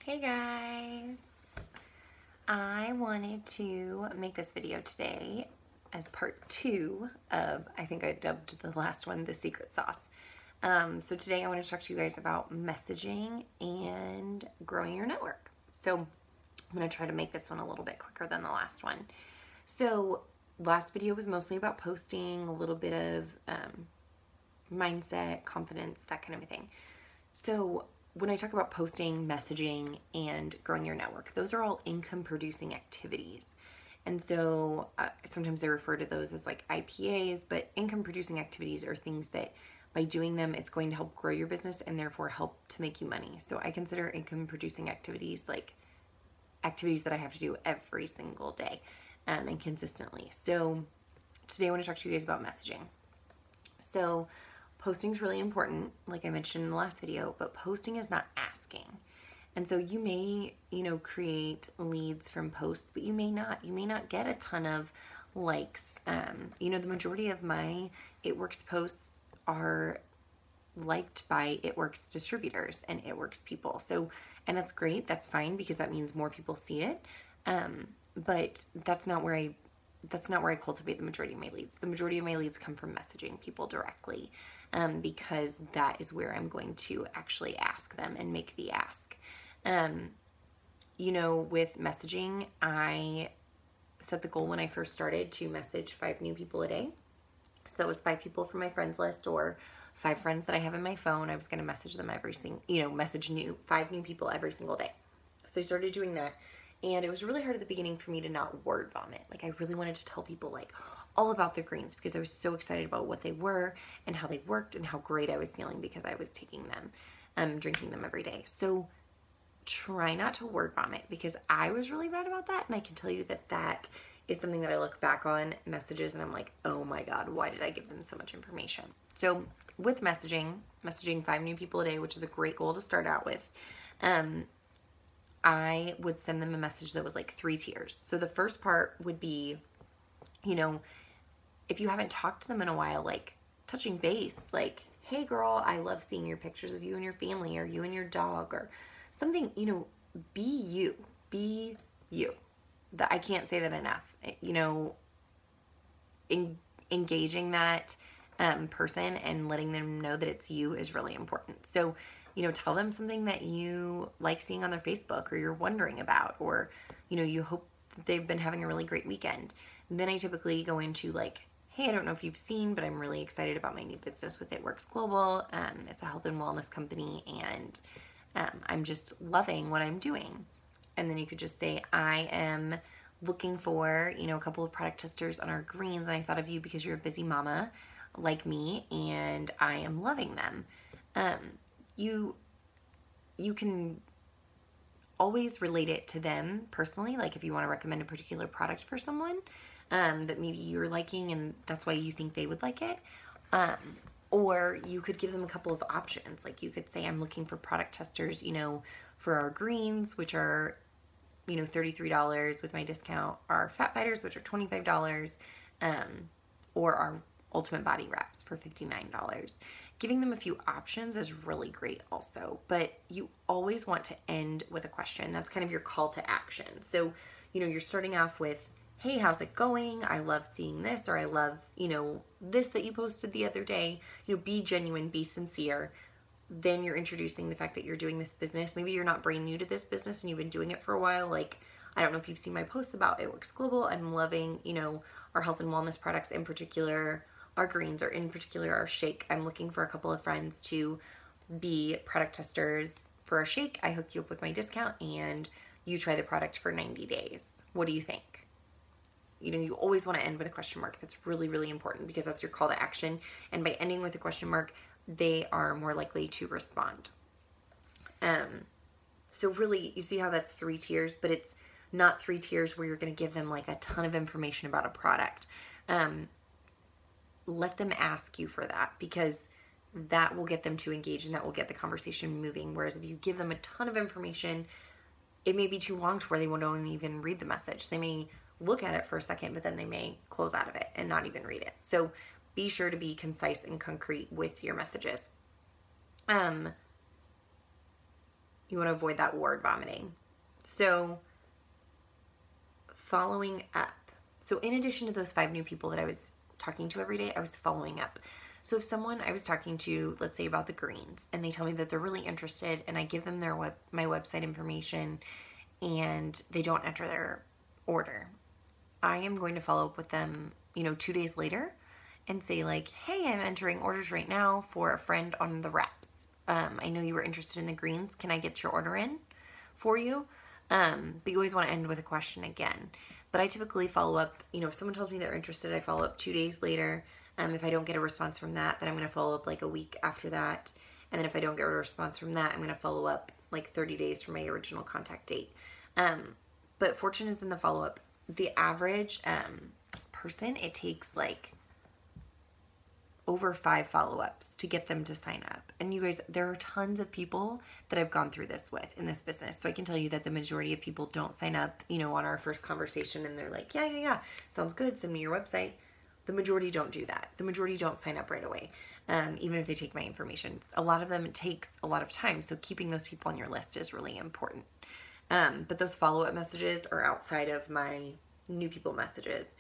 Hey guys! I wanted to make this video today as part 2 of, I think I dubbed the last one, the secret sauce. So today I want to talk to you guys about messaging and growing your network. So I'm going to try to make this one a little bit quicker than the last one. So last video was mostly about posting, a little bit of mindset, confidence, that kind of a thing. So when I talk about posting, messaging, and growing your network, those are all income producing activities. And so sometimes I refer to those as like IPAs, but income producing activities are things that by doing them, it's going to help grow your business and therefore help to make you money. So I consider income producing activities like activities that I have to do every single day and consistently. So today I want to talk to you guys about messaging. So posting is really important, like I mentioned in the last video, but posting is not asking. And so you may, create leads from posts, but you may not. You may not get a ton of likes. The majority of my It Works posts are liked by It Works distributors and It Works people. So, and that's great. That's fine because that means more people see it. But that's not where I cultivate the majority of my leads. The majority of my leads come from messaging people directly because that is where I'm going to actually ask them and make the ask. With messaging, I set the goal when I first started to message 5 new people a day. So that was 5 people from my friends list or 5 friends that I have in my phone. I was going to message them message 5 new people every single day. So I started doing that. And it was really hard at the beginning for me to not word vomit. Like I really wanted to tell people all about the greens because I was so excited about what they were and how they worked and how great I was feeling because I was taking them, drinking them every day. So try not to word vomit because I was really bad about that. And I can tell you that that is something that I look back on messages and I'm like, oh my God, why did I give them so much information? So with messaging 5 new people a day, which is a great goal to start out with, I would send them a message that was like 3 tiers. So the first part would be, if you haven't talked to them in a while, like touching base, like, hey girl, I love seeing your pictures of you and your family or you and your dog or something, be you. Be you. I can't say that enough. Engaging that person and letting them know that it's you is really important. So tell them something that you like seeing on their Facebook or you're wondering about, or, you hope they've been having a really great weekend. And then I typically go into hey, I don't know if you've seen, but I'm really excited about my new business with It Works Global. It's a health and wellness company and I'm just loving what I'm doing. And then you could just say, I am looking for, a couple of product testers on our greens. And I thought of you because you're a busy mama like me and I am loving them. You can always relate it to them personally. Like if you want to recommend a particular product for someone that maybe you're liking and that's why you think they would like it. Or you could give them a couple of options. Like you could say, I'm looking for product testers, for our greens, which are, $33 with my discount, our fat fighters, which are $25, or our ultimate body wraps for $59. Giving them a few options is really great also, but you always want to end with a question. That's kind of your call to action. So, you're starting off with, hey, how's it going? I love seeing this, or I love, this that you posted the other day. Be genuine, be sincere. Then you're introducing the fact that you're doing this business. Maybe you're not brand new to this business and you've been doing it for a while. Like, I don't know if you've seen my posts about It Works Global. I'm loving, our health and wellness products, in particular our greens, or in particular our shake. I'm looking for a couple of friends to be product testers for our shake. I hook you up with my discount and you try the product for 90 days. What do you think? You always want to end with a question mark. That's really, really important because that's your call to action. And by ending with a question mark, they are more likely to respond. So really, you see how that's 3 tiers, but it's not 3 tiers where you're going to give them a ton of information about a product. Let them ask you for that because that will get them to engage and that will get the conversation moving. Whereas if you give them a ton of information, it may be too long to where they won't even read the message. They may look at it for a second, but then they may close out of it and not even read it. So be sure to be concise and concrete with your messages. You want to avoid that word vomiting. So following up. So in addition to those 5 new people that I was talking to every day, I was following up. So if someone I was talking to, let's say about the greens, and they tell me that they're really interested, and I give them my website information, and they don't enter their order, I am going to follow up with them, 2 days later, and say like, hey, I'm entering orders right now for a friend on the wraps. I know you were interested in the greens. Can I get your order in for you? But you always want to end with a question again. But I typically follow up, if someone tells me they're interested, I follow up 2 days later. If I don't get a response from that, then I'm going to follow up like a week after that. And then if I don't get a response from that, I'm going to follow up like 30 days from my original contact date. But fortune is in the follow-up. The average person, it takes like over 5 follow-ups to get them to sign up. And you guys, there are tons of people that I've gone through this with in this business. So I can tell you that the majority of people don't sign up, on our first conversation, and they're like, yeah, sounds good, send me your website. The majority don't do that. The majority don't sign up right away, even if they take my information. A lot of them, it takes a lot of time. So keeping those people on your list is really important. But those follow-up messages are outside of my new people messages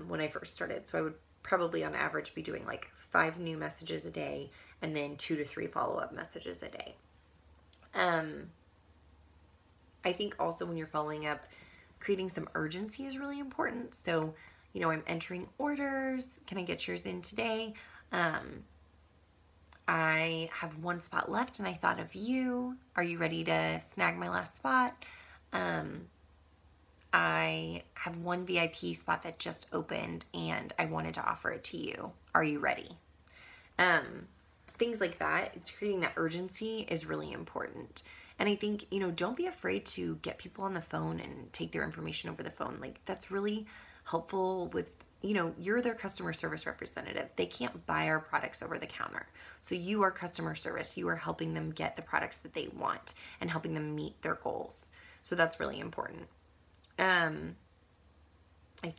when I first started. So I would probably on average be doing like 5 new messages a day and then 2 to 3 follow-up messages a day. I think also when you're following up, creating some urgency is really important. So, I'm entering orders. Can I get yours in today? I have 1 spot left and I thought of you. Are you ready to snag my last spot? I have 1 VIP spot that just opened and I wanted to offer it to you. Are you ready? Things like that, creating that urgency is really important. And I think, don't be afraid to get people on the phone and take their information over the phone. Like, that's really helpful with, you're their customer service representative. They can't buy our products over the counter. So you are customer service. You are helping them get the products that they want and helping them meet their goals. So that's really important. I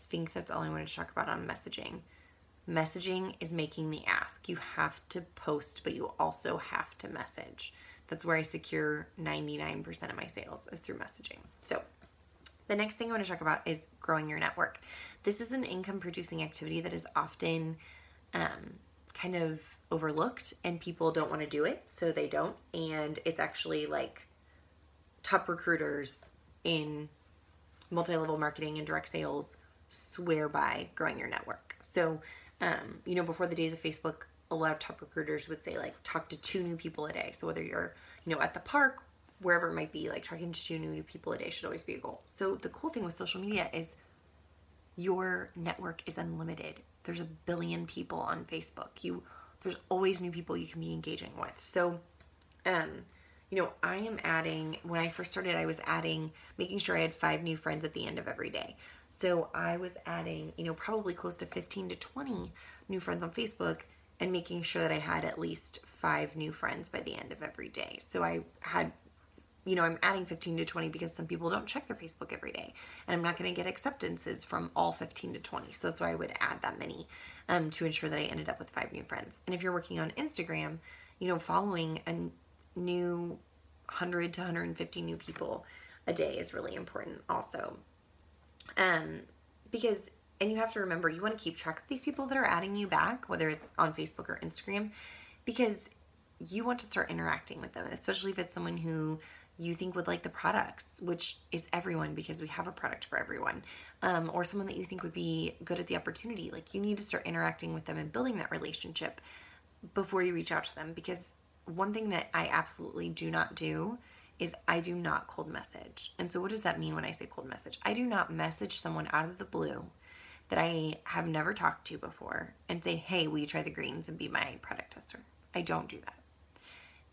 think that's all I wanted to talk about on messaging. Messaging is making the ask. You have to post, but you also have to message. That's where I secure 99% of my sales is through messaging. So the next thing I want to talk about is growing your network. This is an income producing activity that is often kind of overlooked, and people don't want to do it, so they don't. And it's actually like top recruiters in multi-level marketing and direct sales swear by growing your network. So, before the days of Facebook, a lot of top recruiters would say like talk to 2 new people a day. So whether you're, at the park, wherever it might be, like talking to 2 new people a day should always be a goal. So the cool thing with social media is your network is unlimited. There's 1 billion people on Facebook. There's always new people you can be engaging with. So, I am adding, when I first started, I was making sure I had 5 new friends at the end of every day. So I was adding, probably close to 15 to 20 new friends on Facebook and making sure that I had at least 5 new friends by the end of every day. So I had, I'm adding 15 to 20 because some people don't check their Facebook every day, and I'm not going to get acceptances from all 15 to 20. So that's why I would add that many to ensure that I ended up with 5 new friends. And if you're working on Instagram, following a new 100 to 150 new people a day is really important also. Because, and you have to remember, you want to keep track of these people that are adding you back, whether it's on Facebook or Instagram, because you want to start interacting with them, especially if it's someone who you think would like the products, which is everyone, because we have a product for everyone, or someone that you think would be good at the opportunity. Like, you need to start interacting with them and building that relationship before you reach out to them. Because one thing that I absolutely do not do is I do not cold message. And so what does that mean when I say cold message? I do not message someone out of the blue that I have never talked to before and say, hey, will you try the greens and be my product tester? I don't do that.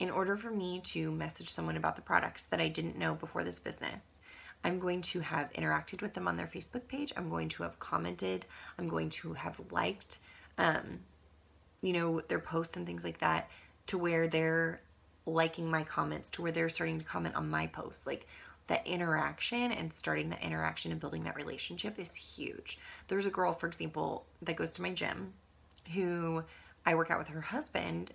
In order for me to message someone about the products that I didn't know before this business, I'm going to have interacted with them on their Facebook page. I'm going to have commented. I'm going to have liked, their posts and things like that, to where they're liking my comments, to where they're starting to comment on my posts. Like, that interaction and starting that interaction and building that relationship is huge. There's a girl, for example, that goes to my gym who I work out with her husband,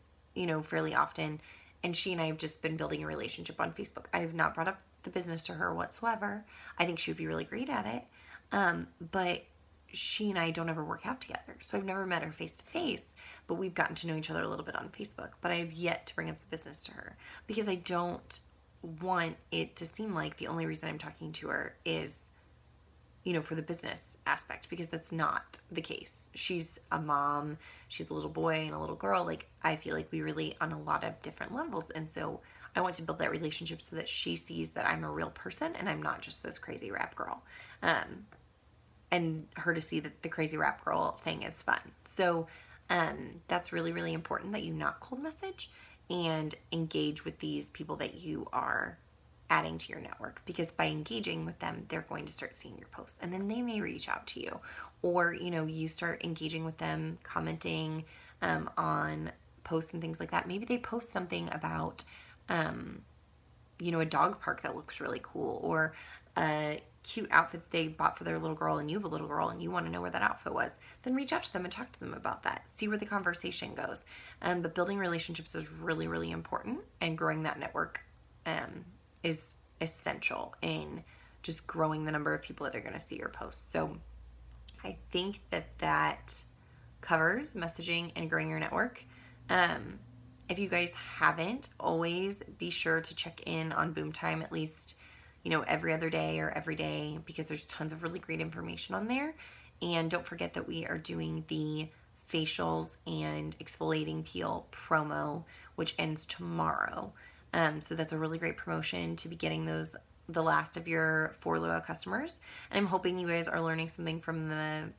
fairly often. and she and I have just been building a relationship on Facebook. I have not brought up the business to her whatsoever. I think she would be really great at it. But she and I don't ever work out together. So I've never met her face to face, but we've gotten to know each other a little bit on Facebook. But I have yet to bring up the business to her because I don't want it to seem like the only reason I'm talking to her is, you know, for the business aspect, because that's not the case. She's a mom, she's a little boy and a little girl. Like, I feel like we relate on a lot of different levels. And so I want to build that relationship so that she sees that I'm a real person and I'm not just this crazy rap girl. And her to see that the crazy rap girl thing is fun. So that's really, really important that you not cold message and engage with these people that you are adding to your network, because by engaging with them, they're going to start seeing your posts and then they may reach out to you, or, you know, you start engaging with them, commenting on posts and things like that. Maybe they post something about, you know, a dog park that looks really cool, or a cute outfit they bought for their little girl and you have a little girl and you want to know where that outfit was, then reach out to them and talk to them about that. See where the conversation goes. But building relationships is really, really important, and growing that network is essential in just growing the number of people that are going to see your posts. So I think that covers messaging and growing your network. If you guys haven't, always be sure to check in on Boom Time at least, you know, every other day or every day, because there's tons of really great information on there. And don't forget that we are doing the facials and exfoliating peel promo, which ends tomorrow. So that's a really great promotion to be getting those, the last of your 4 loyal customers. And I'm hoping you guys are learning something from the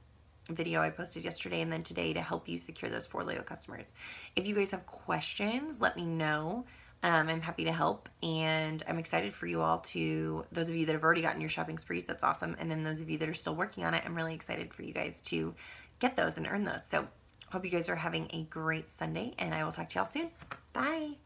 video I posted yesterday and then today to help you secure those 4 loyal customers. If you guys have questions, let me know. I'm happy to help, and I'm excited for you all to, those of you that have already gotten your shopping sprees, that's awesome. And then those of you that are still working on it, I'm really excited for you guys to get those and earn those. So hope you guys are having a great Sunday, and I will talk to y'all soon. Bye.